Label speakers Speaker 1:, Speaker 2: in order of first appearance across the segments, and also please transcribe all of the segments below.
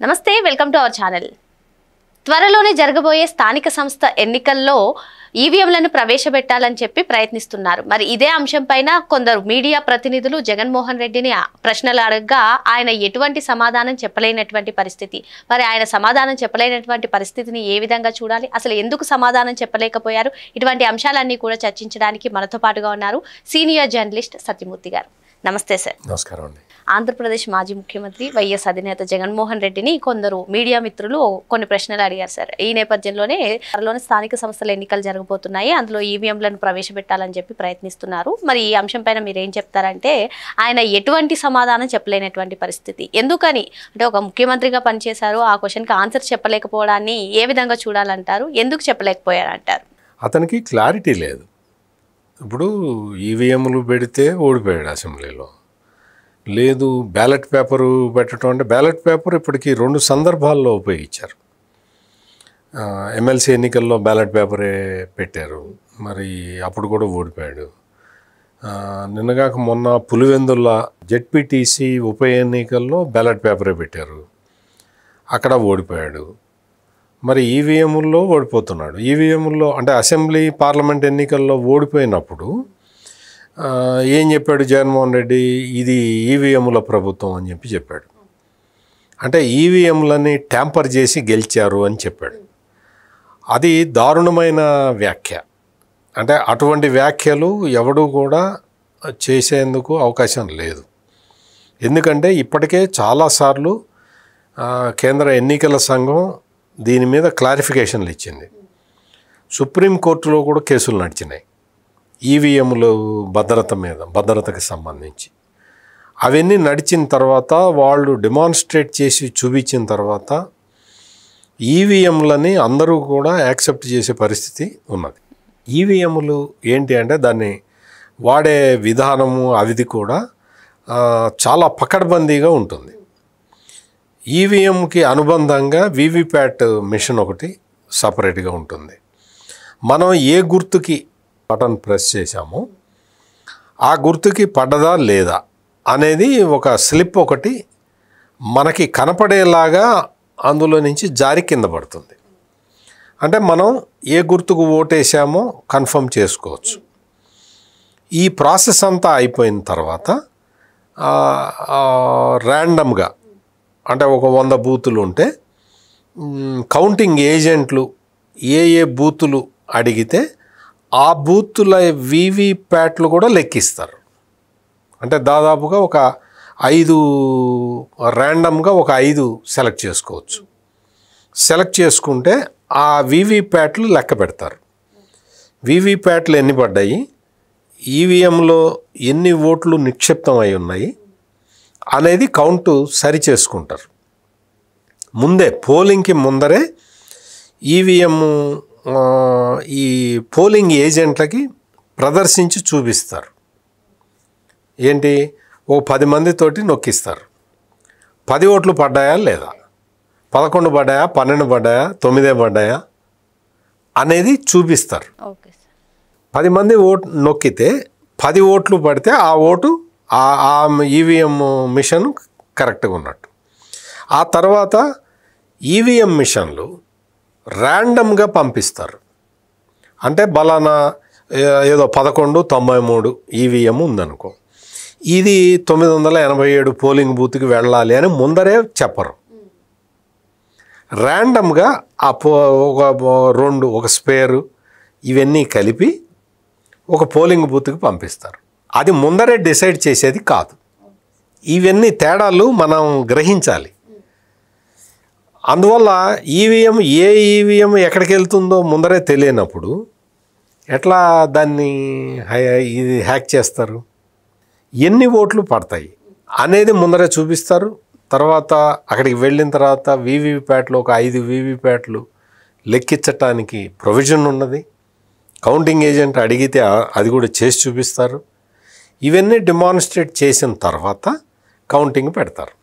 Speaker 1: నమస్తే, welcome to our channel. త్వరలోనే జరగబోయే స్థానిక సంస్థ ఎన్నికల్లో ఈవీఎంలను ప్రవేశపెట్టాలని చెప్పి ప్రయత్నిస్తున్నారు. మరి ఇదే అంశం పైన కొందరు మీడియా ప్రతినిధులు జగన్మోహన్ రెడ్డిని ప్రశ్నలు అడగగా ఆయన ఎటువంటి సమాధానం చెప్పలేనటువంటి పరిస్థితి. మరి ఆయన సమాధానం చెప్పలేనటువంటి పరిస్థితిని ఏ విధంగా చూడాలి, అసలు ఎందుకు సమాధానం చెప్పలేకపోయారు, ఇటువంటి అంశాలన్నీ కూడా చర్చించడానికి మనతో పాటుగా ఉన్నారు సీనియర్ జర్నలిస్ట్ సత్యమూర్తి గారు. నమస్తే సార్.
Speaker 2: నమస్కారం అండి.
Speaker 1: ఆంధ్రప్రదేశ్ మాజీ ముఖ్యమంత్రి వైఎస్ అధినేత జగన్మోహన్ రెడ్డిని కొందరు మీడియా మిత్రులు కొన్ని ప్రశ్నలు అడిగారు సార్. ఈ నేపథ్యంలోనే త్వరలోనే స్థానిక సంస్థల ఎన్నికలు జరగబోతున్నాయి, అందులో ఈవీఎంలను ప్రవేశపెట్టాలని చెప్పి ప్రయత్నిస్తున్నారు. మరి ఈ అంశం పైన మీరు ఏం చెప్తారంటే, ఆయన ఎటువంటి సమాధానం చెప్పలేనటువంటి పరిస్థితి ఎందుకని, అంటే ఒక ముఖ్యమంత్రిగా పనిచేశారు, ఆ క్వశ్చన్కి ఆన్సర్ చెప్పలేకపోవడాన్ని ఏ విధంగా చూడాలంటారు, ఎందుకు చెప్పలేకపోయారంటారు?
Speaker 2: అతనికి క్లారిటీ లేదు. ఇప్పుడు ఈవీఎంలు పెడితే ఓడిపోయాడు అసెంబ్లీలో, లేదు బ్యాలెట్ పేపరు పెట్టడం అంటే బ్యాలెట్ పేపర్ ఇప్పటికీ 2 సందర్భాల్లో ఉపయోగించారు. ఎమ్మెల్సీ ఎన్నికల్లో బ్యాలెట్ పేపరే పెట్టారు, మరి అప్పుడు కూడా ఓడిపోయాడు. నిన్నగాక మొన్న పులివెందుల జెడ్పీటీసీ ఉప ఎన్నికల్లో బ్యాలెట్ పేపరే పెట్టారు, అక్కడ ఓడిపోయాడు. మరి ఈవీఎంల్లో ఓడిపోతున్నాడు. ఈవీఎంల్లో అంటే అసెంబ్లీ పార్లమెంట్ ఎన్నికల్లో ఓడిపోయినప్పుడు ఏం చెప్పాడు జగన్మోహన్ రెడ్డి, ఇది ఈవీఎంల ప్రభుత్వం అని చెప్పాడు. అంటే ఈవీఎంలని ట్యాంపర్ చేసి గెలిచారు అని చెప్పాడు. అది దారుణమైన వ్యాఖ్య. అంటే అటువంటి వ్యాఖ్యలు ఎవడూ కూడా చేసేందుకు అవకాశం లేదు. ఎందుకంటే ఇప్పటికే చాలాసార్లు కేంద్ర ఎన్నికల సంఘం దీని మీద క్లారిఫికేషన్లు ఇచ్చింది. సుప్రీంకోర్టులో కూడా కేసులు నడిచినాయి ఈవీఎంలు భద్రతకి సంబంధించి. అవన్నీ నడిచిన తర్వాత వాళ్ళు డెమాన్స్ట్రేట్ చేసి చూపించిన తర్వాత ఈవీఎంలని అందరూ కూడా యాక్సెప్ట్ చేసే పరిస్థితి ఉన్నది. ఈవీఎంలు ఏంటి అంటే దాన్ని వాడే విధానము అవిది కూడా చాలా పకడ్బందీగా ఉంటుంది. ఈవీఎంకి అనుబంధంగా వీవీప్యాట్ మిషన్ ఒకటి సపరేట్గా ఉంటుంది. మనం ఏ గుర్తుకి బటన్ ప్రెస్ చేశామో ఆ గుర్తుకి పడ్డదా లేదా అనేది ఒక స్లిప్ ఒకటి మనకి కనపడేలాగా అందులో నుంచి జారి కింద పడుతుంది. అంటే మనం ఏ గుర్తుకు ఓటేసామో కన్ఫర్మ్ చేసుకోవచ్చు. ఈ ప్రాసెస్ అంతా అయిపోయిన తర్వాత ర్యాండమ్గా అంటే ఒక 100 బూతులు ఉంటే కౌంటింగ్ ఏజెంట్లు ఏ బూతులు అడిగితే ఆ బూతుల వీవీప్యాట్లు కూడా లెక్కిస్తారు. అంటే దాదాపుగా ఒక 5 ర్యాండమ్గా ఒక 5 సెలెక్ట్ చేసుకోవచ్చు. సెలెక్ట్ చేసుకుంటే ఆ వీవీప్యాట్లు లెక్క పెడతారు. వీవీప్యాట్లు ఎన్ని పడ్డాయి, ఈవీఎంలో ఎన్ని ఓట్లు నిక్షిప్తం అయి ఉన్నాయి అనేది కౌంటు సరి చేసుకుంటారు. ముందే పోలింగ్కి ముందరే ఈవీఎం ఈ పోలింగ్ ఏజెంట్లకి ప్రదర్శించి చూపిస్తారు. ఏంటి, ఓ 10 మందితోటి నొక్కిస్తారు. 10 ఓట్లు పడ్డాయా లేదా, 11 పడ్డాయా, 12 పడ్డాయా, 9 పడ్డాయా అనేది చూపిస్తారు. 10 మంది ఓటు నొక్కితే 10 ఓట్లు పడితే ఆ ఓటు ఆ ఈవీఎం మిషన్ కరెక్ట్గా ఉన్నట్టు. ఆ తర్వాత ఈవీఎం మిషన్లు ర్యాండమ్గా పంపిస్తారు. అంటే బలానా ఏదో 1193 ఈవీఎం ఉందనుకో, ఇది 987 పోలింగ్ బూత్కి వెళ్ళాలి అని ముందరే చెప్పరు. ర్యాండమ్గా ఒక స్పేరు ఇవన్నీ కలిపి ఒక పోలింగ్ బూత్కి పంపిస్తారు. అది ముందరే డిసైడ్ చేసేది కాదు. ఇవన్నీ తేడాలు మనం గ్రహించాలి. అందువల్ల ఏ ఈవీఎం ఎక్కడికి వెళ్తుందో ముందరే తెలియనప్పుడు ఎట్లా దాన్ని ఇది హ్యాక్ చేస్తారు, ఎన్ని ఓట్లు పడతాయి అనేది ముందరే చూపిస్తారు. తర్వాత అక్కడికి వెళ్ళిన తర్వాత వీవీప్యాట్లు ఒక 5 వీవీప్యాట్లు లెక్కించటానికి ప్రొవిజన్ ఉన్నది. కౌంటింగ్ ఏజెంట్ అడిగితే అది కూడా చేసి చూపిస్తారు. ఇవన్నీ డెమాన్స్ట్రేట్ చేసిన తర్వాత కౌంటింగ్ పెడతారు.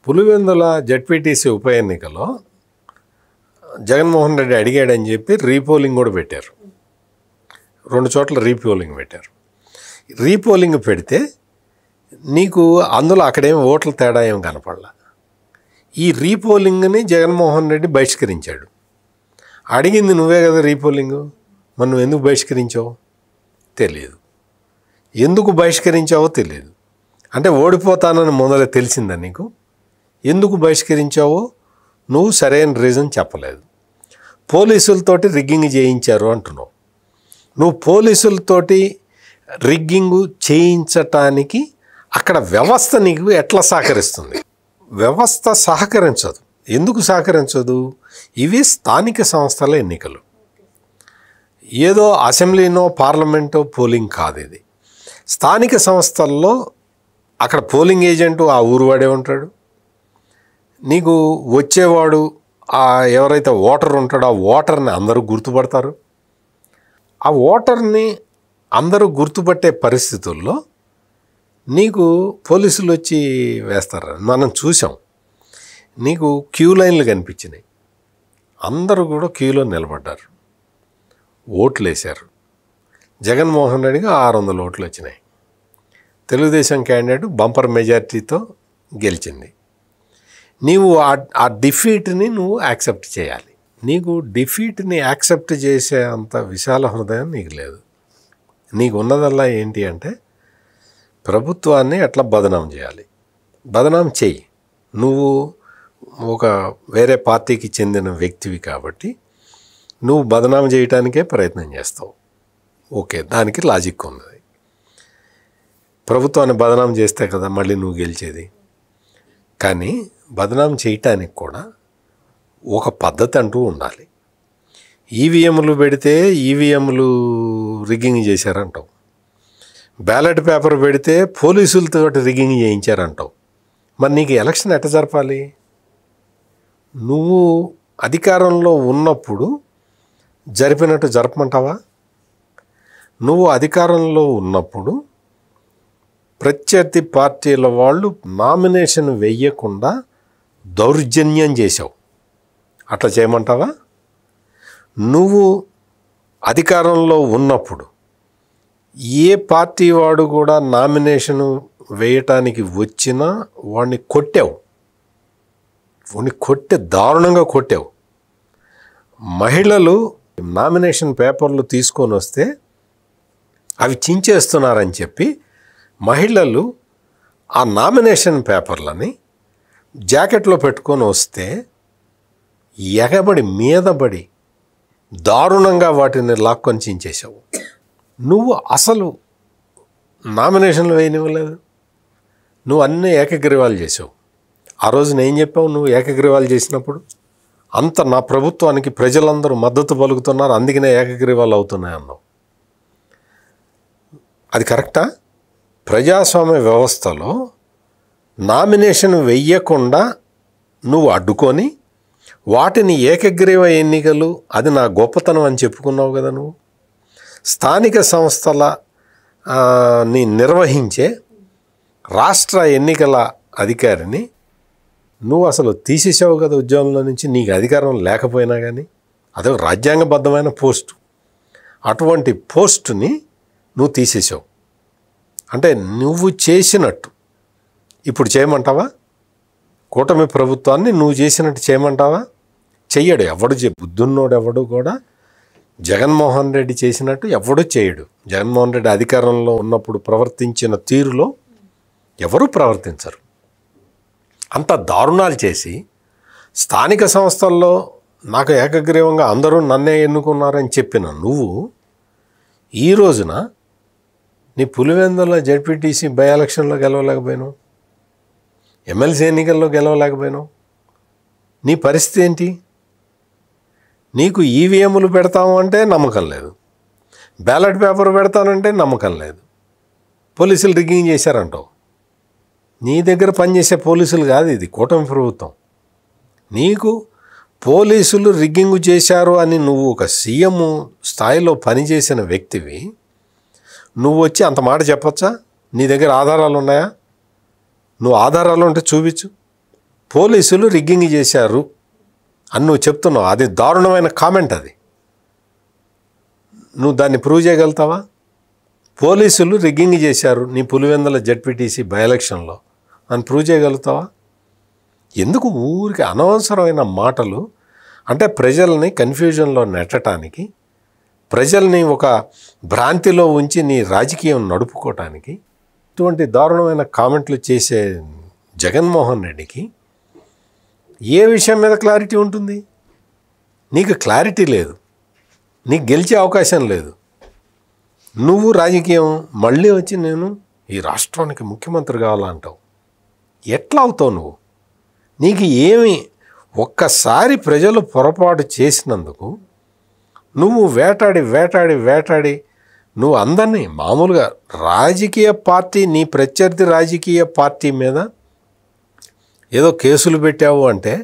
Speaker 2: పులివెందుల జెడ్పీటీసీ ఉప ఎన్నికలో జగన్మోహన్ రెడ్డి అడిగాడని చెప్పి రీపోలింగ్ కూడా పెట్టారు. 2 చోట్ల రీపోలింగ్ పెట్టారు. రీపోలింగ్ పెడితే నీకు అందులో అక్కడేం ఓట్ల తేడా ఏం కనపడలా. ఈ రీపోలింగ్ని జగన్మోహన్ రెడ్డి బహిష్కరించాడు. అడిగింది నువ్వే కదా రీపోలింగ్, మరి నువ్వు ఎందుకు బహిష్కరించావు తెలియదు, ఎందుకు బహిష్కరించావో తెలియదు. అంటే ఓడిపోతానని మొదలే తెలిసిందా నీకు? ఎందుకు బహిష్కరించావో నువ్వు సరైన రీజన్ చెప్పలేదు. పోలీసులతోటి రిగ్గింగ్ చేయించారు అంటున్నావు. నువ్వు పోలీసులతోటి రిగ్గింగు చేయించటానికి అక్కడ వ్యవస్థ నీకు ఎట్లా సహకరిస్తుంది? వ్యవస్థ సహకరించదు. ఎందుకు సహకరించదు? ఇవి స్థానిక సంస్థల ఎన్నికలు, ఏదో అసెంబ్లీనో పార్లమెంటో పోలింగ్ కాదు. ఇది స్థానిక సంస్థల్లో అక్కడ పోలింగ్ ఏజెంటు ఆ ఊరు వాడే ఉంటాడు. నీకు వచ్చేవాడు ఎవరైతే ఓటర్ ఉంటాడో ఆ ఓటర్ని అందరూ గుర్తుపడతారు. ఆ ఓటర్ని అందరూ గుర్తుపట్టే పరిస్థితుల్లో నీకు పోలీసులు వచ్చి వేస్తారు. మనం చూసాం, నీకు క్యూ లైన్లు కనిపించినాయి, అందరూ కూడా క్యూలో నిలబడ్డారు, ఓట్లు వేశారు. జగన్మోహన్ రెడ్డికి 600 ఓట్లు వచ్చినాయి. తెలుగుదేశం క్యాండిడేట్ బంపర్ మెజారిటీతో గెలిచింది. నీవు ఆ డిఫీట్ని నువ్వు యాక్సెప్ట్ చేయాలి. నీకు డిఫీట్ని యాక్సెప్ట్ చేసే అంత విశాల హృదయం నీకు లేదు. నీకు ఉన్నదల్లా ఏంటి అంటే ప్రభుత్వాన్ని ఎట్లా బదనాం చేయాలి. బదనాం చెయ్యి. నువ్వు ఒక వేరే పార్టీకి చెందిన వ్యక్తివి కాబట్టి నువ్వు బదనాం చేయటానికే ప్రయత్నం చేస్తావు. ఓకే, దానికి లాజిక్ ఉంది. ప్రభుత్వాన్ని బదనాం చేస్తే కదా మళ్ళీ నువ్వు గెలిచేది. కానీ బదనాం చేయటానికి కూడా ఒక పద్ధతి అంటూ ఉండాలి. ఈవీఎంలు పెడితే ఈవీఎంలు రిగ్గింగ్ చేశారంటావు, బ్యాలెట్ పేపర్ పెడితే పోలీసులతో రిగ్గింగ్ చేయించారంటావు. మరి నీకు ఎలక్షన్ ఎట్ట జరపాలి? నువ్వు అధికారంలో ఉన్నప్పుడు జరిపినట్టు జరపమంటావా? నువ్వు అధికారంలో ఉన్నప్పుడు ప్రత్యర్థి పార్టీల వాళ్ళు నామినేషన్ వెయ్యకుండా దౌర్జన్యం చేశావు, అట్లా చేయమంటావా? నువ్వు అధికారంలో ఉన్నప్పుడు ఏ పార్టీ వాడు కూడా నామినేషన్ వేయటానికి వచ్చినా వాడిని కొట్టావు, దారుణంగా కొట్టావు. మహిళలు నామినేషన్ పేపర్లు తీసుకొని వస్తే అవి చించేస్తున్నారని చెప్పి మహిళలు ఆ నామినేషన్ పేపర్లని జాకెట్లో పెట్టుకొని వస్తే ఎగబడి మీదబడి దారుణంగా వాటిని లాక్కొని చించేసావు. నువ్వు అసలు నామినేషన్లు వేయనివ్వలేదు, నువ్వు అన్నీ ఏకగ్రీవాలు చేసావు. ఆ రోజున ఏం చెప్పావు? నువ్వు ఏకగ్రీవాలు చేసినప్పుడు అంత నా ప్రభుత్వానికి ప్రజలందరూ మద్దతు పలుకుతున్నారు, అందుకనే ఏకగ్రీవాలు అవుతున్నాయి అన్నావు. అది కరెక్టా? ప్రజాస్వామ్య వ్యవస్థలో నామినేషన్ వెయ్యకుండా నువ్వు అడ్డుకొని వాటిని ఏకగ్రీవ ఎన్నికలు అది నా గొప్పతనం అని చెప్పుకున్నావు కదా. నువ్వు స్థానిక సంస్థల ని నిర్వహించే రాష్ట్ర ఎన్నికల అధికారిని నువ్వు అసలు తీసేసావు కదా ఉద్యోగంలో నుంచి, నీకు అధికారం లేకపోయినా కానీ. అదే రాజ్యాంగబద్ధమైన పోస్టు, అటువంటి పోస్టుని నువ్వు తీసేసావు. అంటే నువ్వు చేసినట్టు ఇప్పుడు చేయమంటావా? కూటమి ప్రభుత్వాన్ని నువ్వు చేసినట్టు చేయమంటావా? చెయ్యడు ఎవడు. బుద్ధున్నోడు ఎవడు కూడా జగన్మోహన్ రెడ్డి చేసినట్టు ఎవడూ చేయడు. జగన్మోహన్ రెడ్డి అధికారంలో ఉన్నప్పుడు ప్రవర్తించిన తీరులో ఎవరూ ప్రవర్తించరు. అంత దారుణాలు చేసి స్థానిక సంస్థల్లో నాకు ఏకగ్రీవంగా అందరూ నన్నే ఎన్నుకున్నారని చెప్పిన నువ్వు ఈ రోజున నీ పులివెందుల జెడ్పీటీసీ బై ఎలక్షన్లో గెలవలేకపోయినావు, ఎమ్మెల్సీ ఎన్నికల్లో గెలవలేకపోయినావు. నీ పరిస్థితి ఏంటి? నీకు ఈవీఎంలు పెడతాము అంటే నమ్మకం లేదు, బ్యాలెట్ పేపర్ పెడతానంటే నమ్మకం లేదు, పోలీసులు రిగ్గింగ్ చేశారంటావు. నీ దగ్గర పనిచేసే పోలీసులు కాదు, ఇది కూటమి ప్రభుత్వం. నీకు పోలీసులు రిగ్గింగ్ చేశారు అని నువ్వు ఒక సీఎం స్థాయిలో పనిచేసిన వ్యక్తివి, నువ్వు వచ్చి అంత మాట చెప్పచ్చా? నీ దగ్గర ఆధారాలు ఉన్నాయా? నువ్వు ఆధారాలు ఉంటే చూపించు. పోలీసులు రిగ్గింగ్ చేశారు అని నువ్వు చెప్తున్నావు, అది దారుణమైన కామెంట్. అది నువ్వు దాన్ని ప్రూవ్ చేయగలుగుతావా? పోలీసులు రిగ్గింగ్ చేశారు నీ పులివెందుల జెడ్పీటీసీ బై ఎలక్షన్లో అని ప్రూవ్ చేయగలుగుతావా? ఎందుకు ఊరికి అనవసరమైన మాటలు, అంటే ప్రజల్ని కన్ఫ్యూజన్లో నెట్టడానికి, ప్రజల్ని ఒక భ్రాంతిలో ఉంచి నీ రాజకీయం నడుపుకోవటానికి ఇటువంటి దారుణమైన కామెంట్లు చేసే జగన్మోహన్ రెడ్డికి ఏ విషయం మీద క్లారిటీ ఉంటుంది? నీకు క్లారిటీ లేదు, నీకు గెలిచే అవకాశం లేదు. నువ్వు రాజకీయం మళ్ళీ వచ్చి నేను ఈ రాష్ట్రానికి ముఖ్యమంత్రి కావాలంటావు. ఎట్లా అవుతావు నువ్వు? నీకు ఏమి, ఒక్కసారి ప్రజలు పొరపాటు చేసినందుకు నువ్వు వేటాడి నువ్వు అందరినీ మామూలుగా రాజకీయ పార్టీ, నీ ప్రత్యర్థి రాజకీయ పార్టీ మీద ఏదో కేసులు పెట్టావు అంటే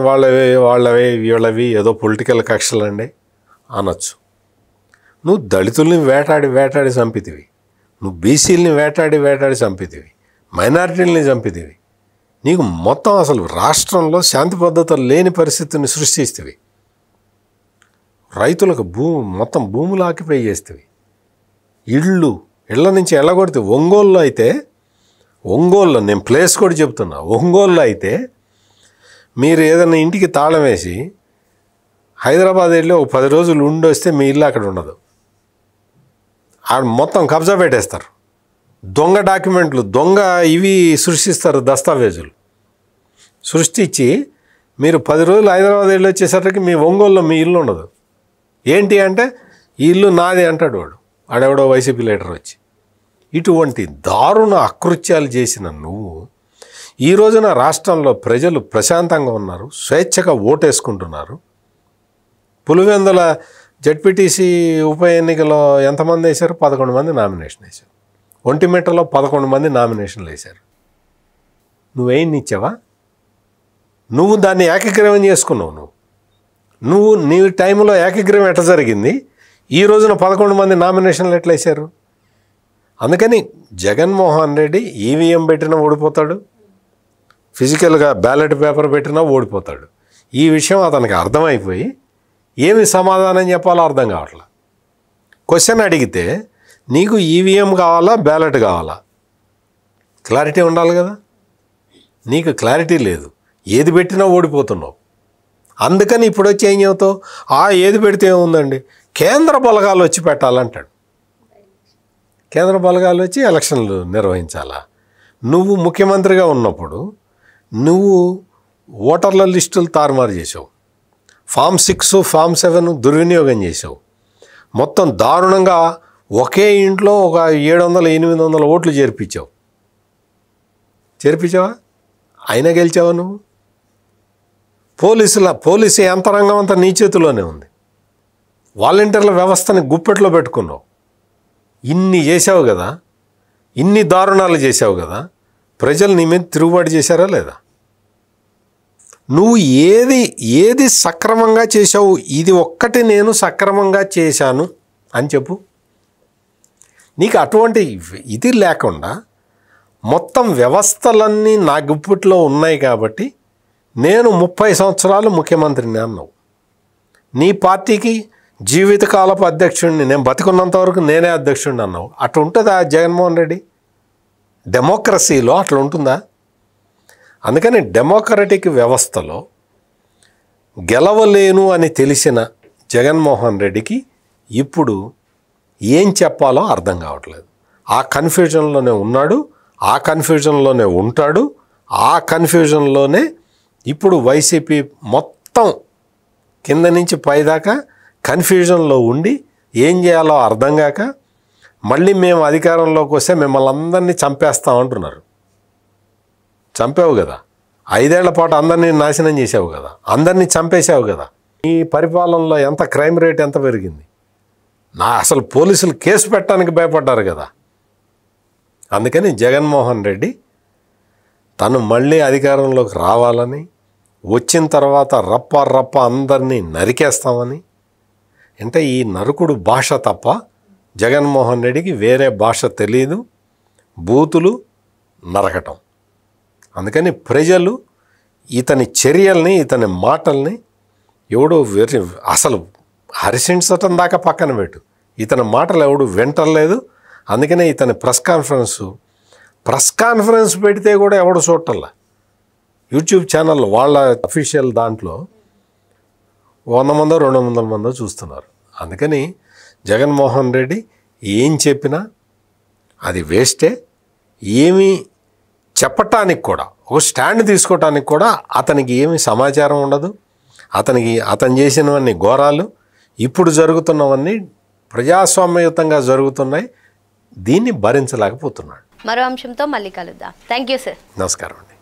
Speaker 2: వాళ్ళవి వీళ్ళవి ఏదో పొలిటికల్ కక్షలండి అనొచ్చు. నువ్వు దళితుల్ని వేటాడి చంపితివి, నువ్వు బీసీలని వేటాడి చంపితివి, మైనారిటీలని చంపితివి. నీకు మొత్తం అసలు రాష్ట్రంలో శాంతి భద్రతలు లేని పరిస్థితిని సృష్టిస్తేవి. రైతులకు మొత్తం భూములు ఆక్యుపై చేస్తేవి. ఇళ్ళ నుంచి ఎళ్ళగొడితే ఒంగోలులో నేను ప్లేస్ కూడా చెప్తున్నా, ఒంగోలులో అయితే మీరు ఏదైనా ఇంటికి తాళం వేసి హైదరాబాద్ వెళ్ళి ఒక 10 రోజులు ఉండొస్తే మీ ఇల్లు అక్కడ ఉండదు. మొత్తం కబ్జా పెట్టేస్తారు. దొంగ డాక్యుమెంట్లు, దొంగ ఇవి సృష్టిస్తారు, దస్తావేజులు సృష్టించి మీరు 10 రోజులు హైదరాబాద్ వెళ్ళి వచ్చేసరికి మీ ఒంగోలులో మీ ఇల్లు ఉండదు. ఏంటి అంటే ఈ ఇల్లు నాది అంటాడు వాడు, ఆడెవడో వైసీపీ లీడర్ వచ్చి. ఇటువంటి దారుణ అకృత్యాలు చేసిన నువ్వు ఈ రోజున రాష్ట్రంలో ప్రజలు ప్రశాంతంగా ఉన్నారు, స్వేచ్ఛగా ఓటేసుకుంటున్నారు. పులివెందుల జడ్పీటీసీ ఉప ఎన్నికలో ఎంతమంది వేశారు? 11 మంది నామినేషన్ వేశారు. ఒంటిమిట్టలో 11 మంది నామినేషన్లు వేశారు. నువ్వేం ఇచ్చావా? నువ్వు దాన్ని ఏకగ్రీవం చేసుకున్నావు. నువ్వు నీ టైంలో ఏకగ్రీవం ఎట్లా జరిగింది? ఈ రోజున 11 మంది నామినేషన్లు ఎట్లా వేశారు? అందుకని జగన్మోహన్ రెడ్డి ఈవీఎం పెట్టినా ఓడిపోతాడు, ఫిజికల్గా బ్యాలెట్ పేపర్ పెట్టినా ఓడిపోతాడు. ఈ విషయం అతనికి అర్థమైపోయి ఏమి సమాధానం చెప్పాలో అర్థం కావట్లా. క్వశ్చన్ అడిగితే నీకు ఈవీఎం కావాలా, బ్యాలెట్ కావాలా? క్లారిటీ ఉండాలి కదా. నీకు క్లారిటీ లేదు, ఏది పెట్టినా ఓడిపోతున్నావు. అందుకని ఇప్పుడు వచ్చి ఏం చెబుతావు? ఏది పెడితే ఏముందండి, కేంద్ర బలగాలు వచ్చి పెట్టాలంటాడు. కేంద్ర బలగాలు వచ్చి ఎలక్షన్లు నిర్వహించాలా? నువ్వు ముఖ్యమంత్రిగా ఉన్నప్పుడు నువ్వు ఓటర్ల లిస్టులు తారుమారు చేసావు, ఫామ్ 6, ఫామ్ 7 దుర్వినియోగం చేసావు. మొత్తం దారుణంగా ఒకే ఇంట్లో ఒక 700-800 ఓట్లు చేర్పించావా? అయినా గెలిచావా నువ్వు? పోలీసు యంత్రాంగం అంతా నీ చేతిలోనే ఉంది. వాలంటీర్ల వ్యవస్థని గుప్పెట్లో పెట్టుకున్నావు. ఇన్ని చేసావు కదా, ఇన్ని దారుణాలు చేసావు కదా, ప్రజలు నీ మీద తిరుగుబాటు చేశారా లేదా? నువ్వు ఏది సక్రమంగా చేసావు? ఇది ఒక్కటి నేను సక్రమంగా చేశాను అని చెప్పు. నీకు అటువంటి ఇది లేకుండా మొత్తం వ్యవస్థలన్నీ నా గుప్పిట్లో ఉన్నాయి కాబట్టి నేను 30 సంవత్సరాలు ముఖ్యమంత్రిని అన్నావు. నీ పార్టీకి జీవితకాలపు అధ్యక్షుడిని, నేను బతికున్నంత వరకు నేనే అధ్యక్షుడిని అన్నావు. అట్లా ఉంటుందా జగన్మోహన్ రెడ్డి? డెమోక్రసీలో అట్లా ఉంటుందా? అందుకని డెమోక్రటిక్ వ్యవస్థలో గెలవలేను అని తెలిసిన జగన్మోహన్ రెడ్డికి ఇప్పుడు ఏం చెప్పాలో అర్థం కావట్లేదు. ఆ కన్ఫ్యూజన్లోనే ఉన్నాడు, ఆ కన్ఫ్యూజన్లోనే ఉంటాడు, ఆ కన్ఫ్యూజన్లోనే ఇప్పుడు వైసీపీ మొత్తం కింద నుంచి పైదాకా కన్ఫ్యూజన్లో ఉండి ఏం చేయాలో అర్థం కాక మళ్ళీ మేము అధికారంలోకి వస్తే మిమ్మల్ని అందరినీ చంపేస్తామంటున్నారు. చంపావు కదా, 5 ఏళ్ల పాటు అందరినీ నాశనం చేసావు కదా, అందరినీ చంపేశావు కదా. ఈ పరిపాలనలో ఎంత క్రైమ్ రేట్ ఎంత పెరిగింది? అసలు పోలీసులు కేసు పెట్టడానికి భయపడ్డారు కదా. అందుకని జగన్మోహన్ రెడ్డి తను మళ్ళీ అధికారంలోకి రావాలని, వచ్చిన తర్వాత రప్ప అందరినీ నరికేస్తామని, అంటే ఈ నరుకుడు భాష తప్ప జగన్మోహన్ రెడ్డికి వేరే భాష తెలియదు, బూతులు నరకటం. అందుకని ప్రజలు ఇతని చర్యల్ని, ఇతని మాటల్ని ఎవడు అసలు హర్షించటం దాకా పక్కన పెట్టు, ఇతని మాటలు ఎవడు వింటలేదు. అందుకనే ఇతని ప్రెస్ కాన్ఫరెన్స్ పెడితే కూడా ఎవడు చూడటంలా. యూట్యూబ్ ఛానల్ వాళ్ళ అఫీషియల్ దాంట్లో 100 మందో 200 మందో చూస్తున్నారు. అందుకని జగన్మోహన్ రెడ్డి ఏం చెప్పినా అది వేస్టే. ఏమీ చెప్పటానికి కూడా, ఒక స్టాండ్ తీసుకోవటానికి కూడా అతనికి ఏమీ సమాచారం ఉండదు. అతను చేసినవన్నీ ఘోరాలు, ఇప్పుడు జరుగుతున్నవన్నీ ప్రజాస్వామ్యయుతంగా జరుగుతున్నాయి. దీన్ని భరించలేకపోతున్నాడు.
Speaker 1: మరో అంశంతో మళ్ళీ కలుద్దాం. Thank you sir.
Speaker 2: నమస్కారం అండి.